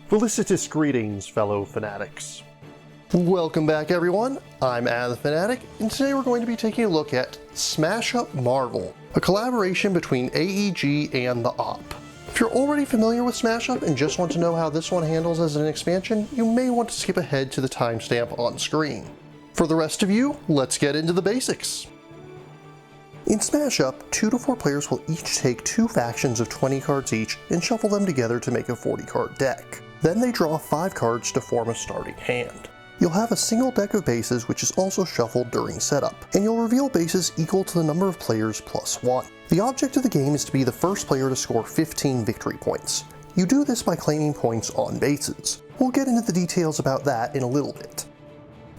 Felicitous greetings, fellow fanatics. Welcome back, everyone. I'm the Fanatic, and today we're going to be taking a look at Smash Up Marvel, a collaboration between AEG and The Op. If you're already familiar with Smash Up and just want to know how this one handles as an expansion, you may want to skip ahead to the timestamp on screen. For the rest of you, let's get into the basics. In Smash Up, 2 to 4 players will each take 2 factions of 20 cards each and shuffle them together to make a 40-card deck. Then they draw 5 cards to form a starting hand. You'll have a single deck of bases which is also shuffled during setup, and you'll reveal bases equal to the number of players plus 1. The object of the game is to be the first player to score 15 victory points. You do this by claiming points on bases. We'll get into the details about that in a little bit.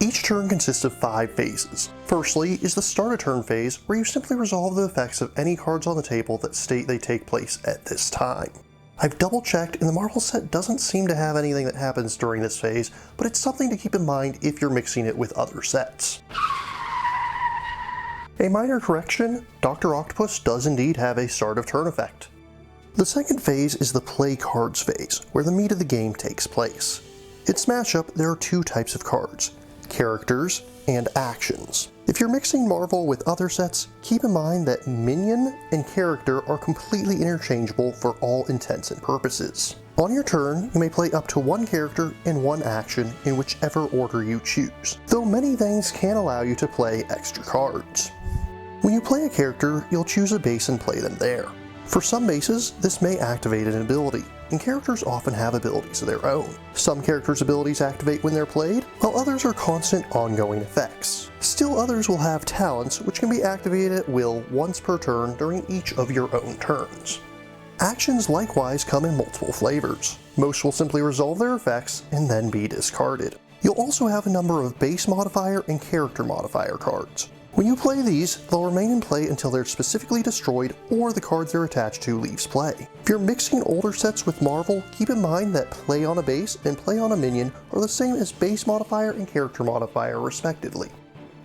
Each turn consists of 5 phases. Firstly is the start a turn phase, where you simply resolve the effects of any cards on the table that state they take place at this time. I've double checked and the Marvel set doesn't seem to have anything that happens during this phase, but it's something to keep in mind if you're mixing it with other sets. A minor correction, Dr. Octopus does indeed have a start of turn effect. The second phase is the play cards phase, where the meat of the game takes place. In Smash Up, there are 2 types of cards: characters and actions. If you're mixing Marvel with other sets, keep in mind that minion and character are completely interchangeable for all intents and purposes. On your turn, you may play up to 1 character and 1 action in whichever order you choose, though many things can allow you to play extra cards. When you play a character, you'll choose a base and play them there. For some bases, this may activate an ability, and characters often have abilities of their own. Some characters' abilities activate when they're played, while others are constant ongoing effects. Still others will have talents which can be activated at will once per turn during each of your own turns. Actions likewise come in multiple flavors. Most will simply resolve their effects and then be discarded. You'll also have a number of base modifier and character modifier cards. When you play these, they'll remain in play until they're specifically destroyed or the cards they're attached to leaves play. If you're mixing older sets with Marvel, keep in mind that play on a base and play on a minion are the same as base modifier and character modifier respectively.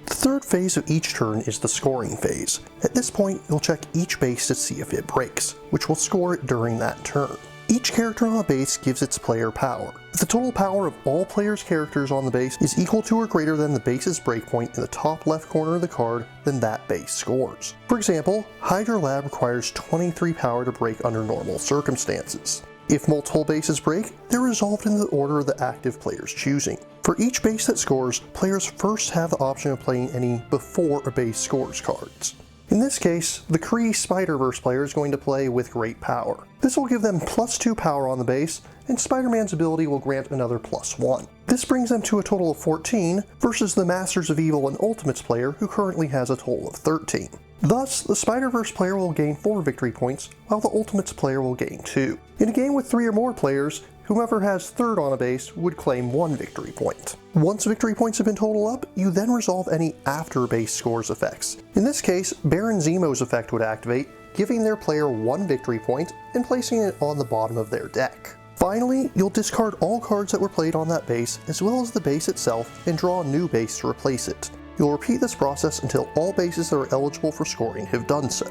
The third phase of each turn is the scoring phase. At this point, you'll check each base to see if it breaks, which will score it during that turn. Each character on a base gives its player power. If the total power of all players' characters on the base is equal to or greater than the base's breakpoint in the top left corner of the card, then that base scores. For example, Hydra Lab requires 23 power to break under normal circumstances. If multiple bases break, they're resolved in the order of the active player's choosing. For each base that scores, players first have the option of playing any before a base scores cards. In this case, the Kree Spider-Verse player is going to play with great power. This will give them +2 power on the base, and Spider-Man's ability will grant another +1. This brings them to a total of 14, versus the Masters of Evil and Ultimates player who currently has a total of 13. Thus, the Spider-Verse player will gain 4 victory points, while the Ultimates player will gain 2. In a game with 3 or more players, whomever has 3rd on a base would claim 1 victory point. Once victory points have been totaled up, you then resolve any after base scores effects. In this case, Baron Zemo's effect would activate, giving their player 1 victory point and placing it on the bottom of their deck. Finally, you'll discard all cards that were played on that base, as well as the base itself, and draw a new base to replace it. You'll repeat this process until all bases that are eligible for scoring have done so.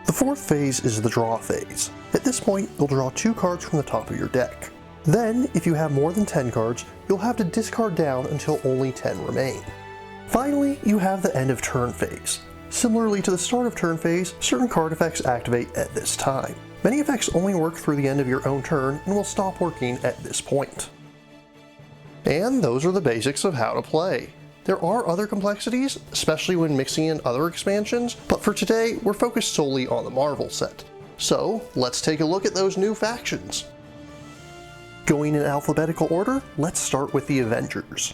The fourth phase is the draw phase. At this point, you'll draw 2 cards from the top of your deck. Then, if you have more than 10 cards, you'll have to discard down until only 10 remain. Finally, you have the end of turn phase. Similarly to the start of turn phase, certain card effects activate at this time. Many effects only work through the end of your own turn and will stop working at this point. And those are the basics of how to play. There are other complexities, especially when mixing in other expansions, but for today, we're focused solely on the Marvel set. So, let's take a look at those new factions. Going in alphabetical order, let's start with the Avengers.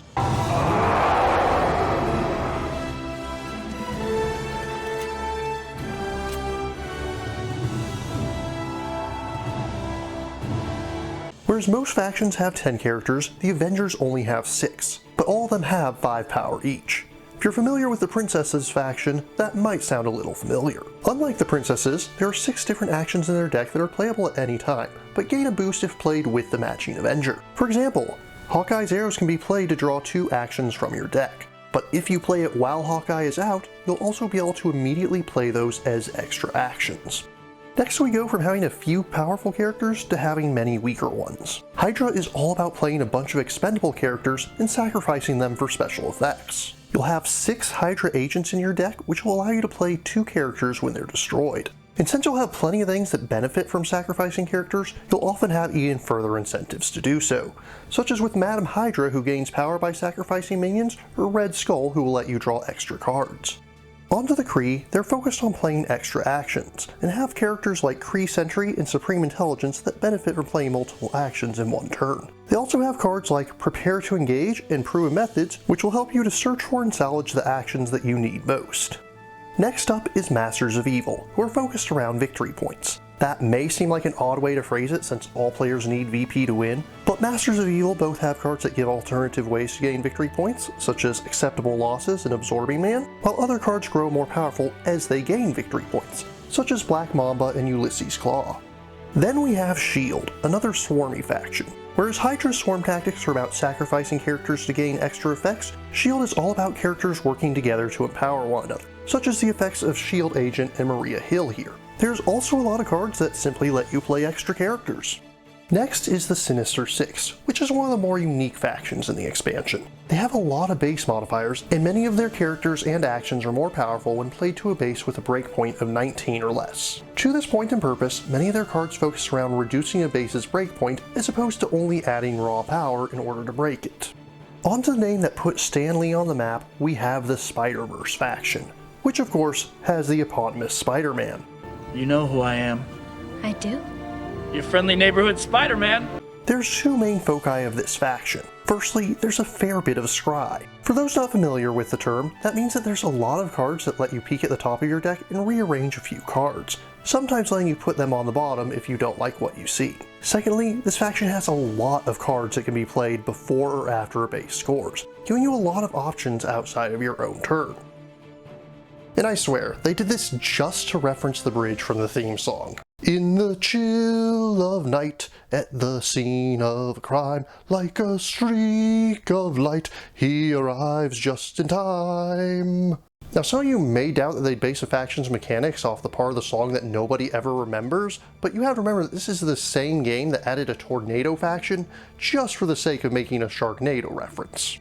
Whereas most factions have 10 characters, the Avengers only have 6, but all of them have 5 power each. If you're familiar with the Princesses faction, that might sound a little familiar. Unlike the Princesses, there are 6 different actions in their deck that are playable at any time, but gain a boost if played with the matching Avenger. For example, Hawkeye's arrows can be played to draw 2 actions from your deck, but if you play it while Hawkeye is out, you'll also be able to immediately play those as extra actions. Next we go from having a few powerful characters to having many weaker ones. Hydra is all about playing a bunch of expendable characters and sacrificing them for special effects. You'll have 6 Hydra agents in your deck, which will allow you to play 2 characters when they're destroyed. And since you'll have plenty of things that benefit from sacrificing characters, you'll often have even further incentives to do so, such as with Madam Hydra, who gains power by sacrificing minions, or Red Skull, who will let you draw extra cards. Onto the Kree, they're focused on playing extra actions, and have characters like Kree Sentry and Supreme Intelligence that benefit from playing multiple actions in one turn. They also have cards like Prepare to Engage and Proven Methods, which will help you to search for and salvage the actions that you need most. Next up is Masters of Evil, who are focused around victory points. That may seem like an odd way to phrase it since all players need VP to win, but Masters of Evil both have cards that give alternative ways to gain victory points, such as Acceptable Losses and Absorbing Man, while other cards grow more powerful as they gain victory points, such as Black Mamba and Ulysses Claw. Then we have S.H.I.E.L.D., another swarmy faction. Whereas Hydra's swarm tactics are about sacrificing characters to gain extra effects, S.H.I.E.L.D. is all about characters working together to empower one another, such as the effects of S.H.I.E.L.D. Agent and Maria Hill here. There's also a lot of cards that simply let you play extra characters. Next is the Sinister Six, which is one of the more unique factions in the expansion. They have a lot of base modifiers, and many of their characters and actions are more powerful when played to a base with a breakpoint of 19 or less. To this point and purpose, many of their cards focus around reducing a base's breakpoint as opposed to only adding raw power in order to break it. On to the name that put Stan Lee on the map, we have the Spider-Verse faction, which of course has the eponymous Spider-Man. You know who I am. I do. Your friendly neighborhood Spider-Man. There's 2 main foci of this faction. Firstly, there's a fair bit of scry. For those not familiar with the term, that means that there's a lot of cards that let you peek at the top of your deck and rearrange a few cards, sometimes letting you put them on the bottom if you don't like what you see. Secondly, this faction has a lot of cards that can be played before or after a base scores, giving you a lot of options outside of your own turn. And I swear, they did this just to reference the bridge from the theme song. In the chill of night, at the scene of a crime, like a streak of light, he arrives just in time. Now some of you may doubt that they base a faction's mechanics off the part of the song that nobody ever remembers, but you have to remember that this is the same game that added a Tornado faction just for the sake of making a Sharknado reference.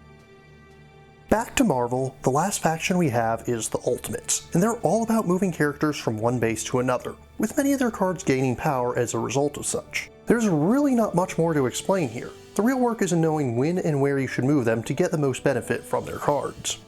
Back to Marvel, the last faction we have is the Ultimates, and they're all about moving characters from one base to another, with many of their cards gaining power as a result of such. There's really not much more to explain here. The real work is in knowing when and where you should move them to get the most benefit from their cards.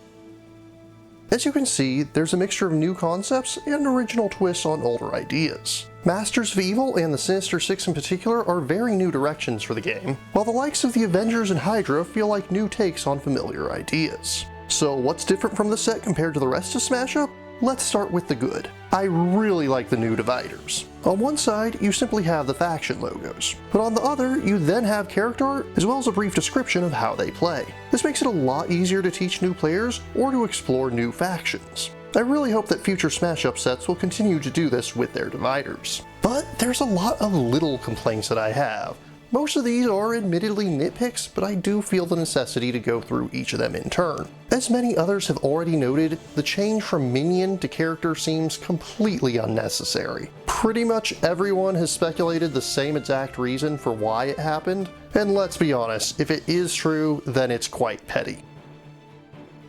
As you can see, there's a mixture of new concepts and original twists on older ideas. Masters of Evil and the Sinister Six in particular are very new directions for the game, while the likes of the Avengers and Hydra feel like new takes on familiar ideas. So what's different from the set compared to the rest of Smash Up? Let's start with the good. I really like the new dividers. On one side, you simply have the faction logos, but on the other, you then have character art as well as a brief description of how they play. This makes it a lot easier to teach new players or to explore new factions. I really hope that future Smash Up sets will continue to do this with their dividers. But there's a lot of little complaints that I have. Most of these are admittedly nitpicks, but I do feel the necessity to go through each of them in turn. As many others have already noted, the change from minion to character seems completely unnecessary. Pretty much everyone has speculated the same exact reason for why it happened, and let's be honest, if it is true, then it's quite petty.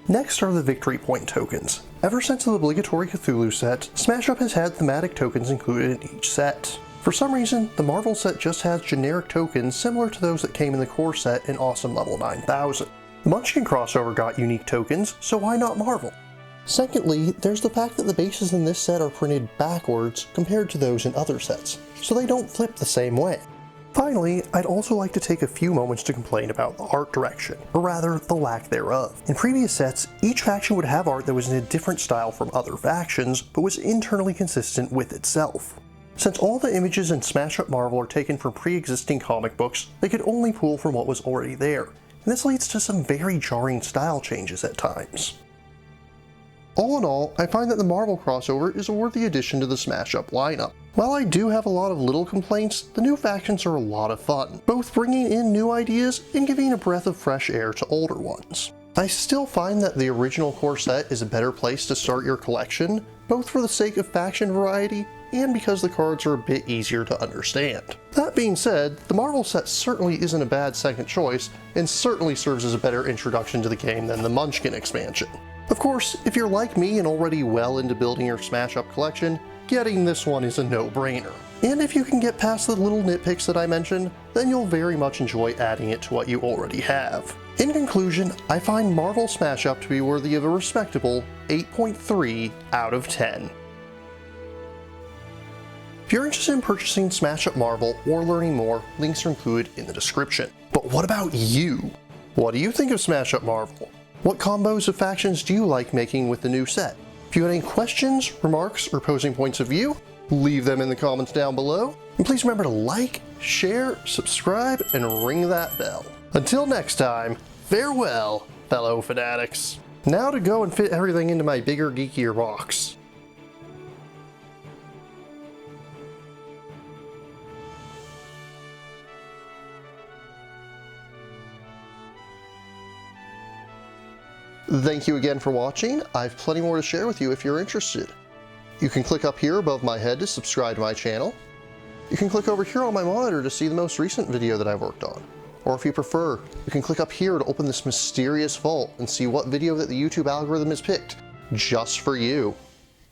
Next are the victory point tokens. Ever since the obligatory Cthulhu set, Smash Up has had thematic tokens included in each set. For some reason, the Marvel set just has generic tokens similar to those that came in the core set in Awesome Level 9000. The Munchkin crossover got unique tokens, so why not Marvel? Secondly, there's the fact that the bases in this set are printed backwards compared to those in other sets, so they don't flip the same way. Finally, I'd also like to take a few moments to complain about the art direction, or rather, the lack thereof. In previous sets, each faction would have art that was in a different style from other factions, but was internally consistent with itself. Since all the images in Smash Up Marvel are taken from pre-existing comic books, they could only pull from what was already there, and this leads to some very jarring style changes at times. All in all, I find that the Marvel crossover is a worthy addition to the Smash Up lineup. While I do have a lot of little complaints, the new factions are a lot of fun, both bringing in new ideas and giving a breath of fresh air to older ones. I still find that the original core set is a better place to start your collection, both for the sake of faction variety and because the cards are a bit easier to understand. That being said, the Marvel set certainly isn't a bad second choice, and certainly serves as a better introduction to the game than the Munchkin expansion. Of course, if you're like me and already well into building your Smash Up collection, getting this one is a no-brainer. And if you can get past the little nitpicks that I mentioned, then you'll very much enjoy adding it to what you already have. In conclusion, I find Marvel Smash Up to be worthy of a respectable 8.3 out of 10. If you're interested in purchasing Smash Up Marvel or learning more, links are included in the description. But what about you? What do you think of Smash Up Marvel? What combos of factions do you like making with the new set? If you have any questions, remarks, or opposing points of view, leave them in the comments down below. And please remember to like, share, subscribe, and ring that bell. Until next time, farewell, fellow fanatics. Now to go and fit everything into my bigger, geekier box. Thank you again for watching. I have plenty more to share with you if you're interested. You can click up here above my head to subscribe to my channel. You can click over here on my monitor to see the most recent video that I've worked on. Or if you prefer, you can click up here to open this mysterious vault and see what video that the YouTube algorithm has picked just for you.